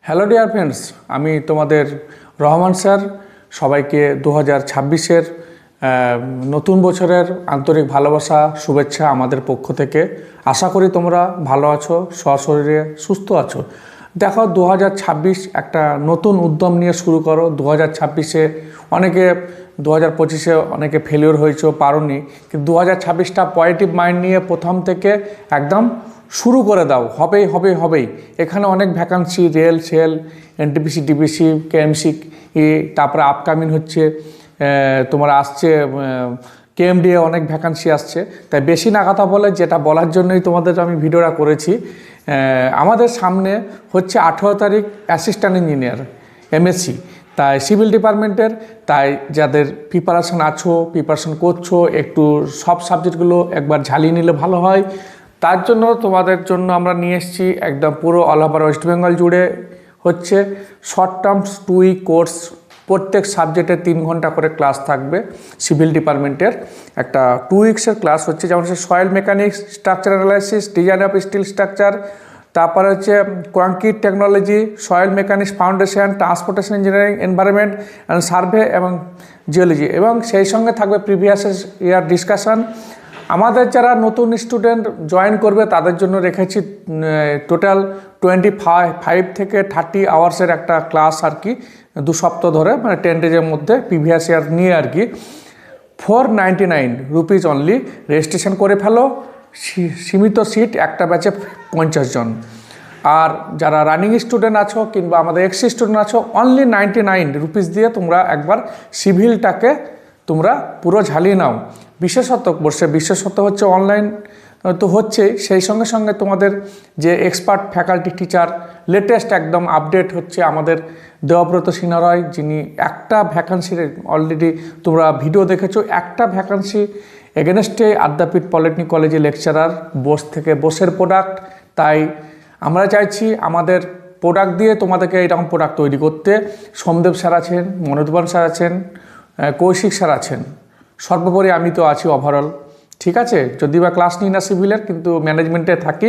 Hello dear friends, আমি তোমাদের Rahman sir. সবাইকে 2026-এর নতুন বছরের আন্তরিক ভালোবাসা শুভেচ্ছা আমাদের পক্ষ থেকে। আশা করি তোমরা ভালো আছো, সশরীরে সুস্থ আছো। দেখো, 2026 একটা নতুন উদ্যম নিয়ে শুরু করো। 2026-এ অনেকে 2025-এ অনেকে ফেলিওর হয়েছে, পারোনি, কিন্তু 2026টা পজিটিভ মাইন্ড নিয়ে প্রথম থেকে একদম শুরু করে দাও। হবেই। এখানে অনেক vacancy, rail, SAIL, NTPC, DPC, KMC, তারপরে আপকামিং হচ্ছে তোমার আসছে কেএমডিএ, অনেক ভ্যাকান্সি আসছে। তাই বেশি না কথা বলে, যেটা বলার জন্যই তোমাদের আমি ভিডিওটা করেছি। আমাদের সামনে হচ্ছে 18 তারিখ অ্যাসিস্ট্যান্ট ইঞ্জিনিয়ার এমএসসি, তাই সিভিল ডিপার্টমেন্টের। তাই যাদের প্রিপারেশন করছো, একটু সব সাবজেক্টগুলো একবার ঝালিয়ে নিলে ভালো হয়। তার জন্য তোমাদের জন্য আমরা নিয়ে এসেছি একদম পুরো অল ওভার ওয়েস্ট বেঙ্গল জুড়ে হচ্ছে শর্ট টার্মস 2 উইক কোর্স। প্রত্যেক সাবজেক্টে 3 ঘন্টা করে ক্লাস থাকবে। সিভিল ডিপার্টমেন্টের একটা 2 উইক্সের ক্লাস হচ্ছে, যেমন হচ্ছে soil mechanics, structure analysis, design of steel structure, তারপরে হচ্ছে concrete technology, soil mechanics foundation, transportation engineering, environment and survey এবং জিওলজি, এবং সেই সঙ্গে থাকবে প্রিভিয়াস ইয়ার ডিসকাশন। আমাদের যারা নতুন স্টুডেন্ট জয়েন করবে তাদের জন্য রেখেছি টোটাল 25 থেকে 30 আওয়ার্সের একটা ক্লাস আর কি, 2 সপ্তাহ ধরে, মানে 10 ডেজের মধ্যে প্রিভিয়াস ইয়ার নিয়ে আর কি। 499 রুপিস অনলি। রেজিস্ট্রেশন করে ফেলো। সীমিত সিট, একটা ব্যাচে 50 জন। আর যারা রানিং স্টুডেন্ট আছো কিংবা আমাদের এক্স স্টুডেন্ট আছো, অনলি 99 রুপিস দিয়ে তোমরা একবার সিভিলটাকে তোমরা পুরো ঝালিয়ে নাও। বিশেষত্ব হচ্ছে অনলাইন তো হচ্ছে, সেই সঙ্গে সঙ্গে তোমাদের যে এক্সপার্ট ফ্যাকাল্টি টিচার, লেটেস্ট একদম আপডেট হচ্ছে আমাদের দেবব্রত সিনহা রয়, যিনি একটা ভ্যাকান্সির অলরেডি তোমরা ভিডিও দেখেছো, একটা ভ্যাকান্সি এগেনস্টে আদ্যাপীঠ পলিটেকনিক কলেজে লেকচারার, বোসের প্রোডাক্ট। তাই আমরা চাইছি আমাদের প্রোডাক্ট দিয়ে তোমাদেরকে এরকম প্রোডাক্ট তৈরি করতে। সোমদেব স্যার আছেন, মনোজবান স্যার আছেন, কৌশিক স্যার আছেন, সর্বোপরি আমি তো আছি ওভারঅল। ঠিক আছে, যদি বা ক্লাস নিই না সিভিলের, কিন্তু ম্যানেজমেন্টে থাকি।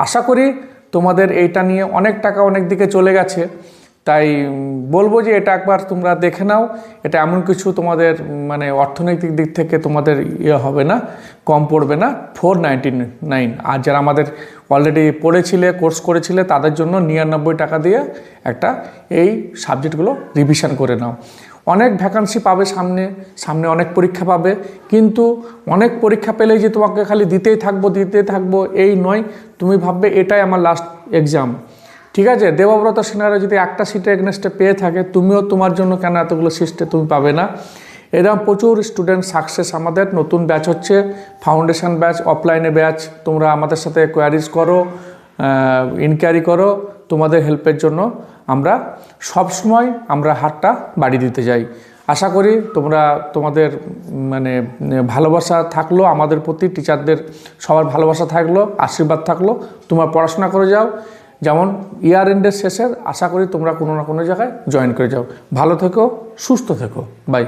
আশা করি তোমাদের এইটা নিয়ে অনেক টাকা অনেক দিকে চলে গেছে, তাই বলবো যে এটা একবার তোমরা দেখে নাও। এটা এমন কিছু তোমাদের মানে অর্থনৈতিক দিক থেকে তোমাদের হবে না, কম পড়বে না। 499। আর যারা আমাদের অলরেডি কোর্স করেছিলে তাদের জন্য 99 টাকা দিয়ে একটা এই সাবজেক্টগুলো রিভিশন করে নাও। অনেক ভ্যাকান্সি পাবে, সামনে অনেক পরীক্ষা পাবে, কিন্তু অনেক পরীক্ষা পেলেই যে তোমাকে খালি দিতেই থাকবো এই নয়। তুমি ভাববে এটাই আমার লাস্ট এক্সাম। ঠিক আছে, দেবব্রত সিনহারা যদি একটা সিটে এগনেস্টে পেয়ে থাকে, তুমিও তোমার জন্য কেন এতগুলো সিটে তুমি পাবে না? এরকম প্রচুর স্টুডেন্ট সাকসেস। আমাদের নতুন ব্যাচ হচ্ছে ফাউন্ডেশন ব্যাচ, অফলাইনে ব্যাচ। তোমরা আমাদের সাথে কোয়ারিজ করো, ইনকোয়ারি করো। তোমাদের হেল্পের জন্য আমরা সবসময় হাতটা বাড়িয়ে দিতে যাই। আশা করি তোমাদের মানে ভালোবাসা থাকলো আমাদের প্রতি, টিচারদের সবার ভালোবাসা থাকলো, আশীর্বাদ থাকলো। তোমরা পড়াশোনা করে যাও, যেমন ইয়ার এন্ডের শেষে আশা করি তোমরা কোনো না কোনো জায়গায় জয়েন করে যাও। ভালো থেকো, সুস্থ থেকো, বাই।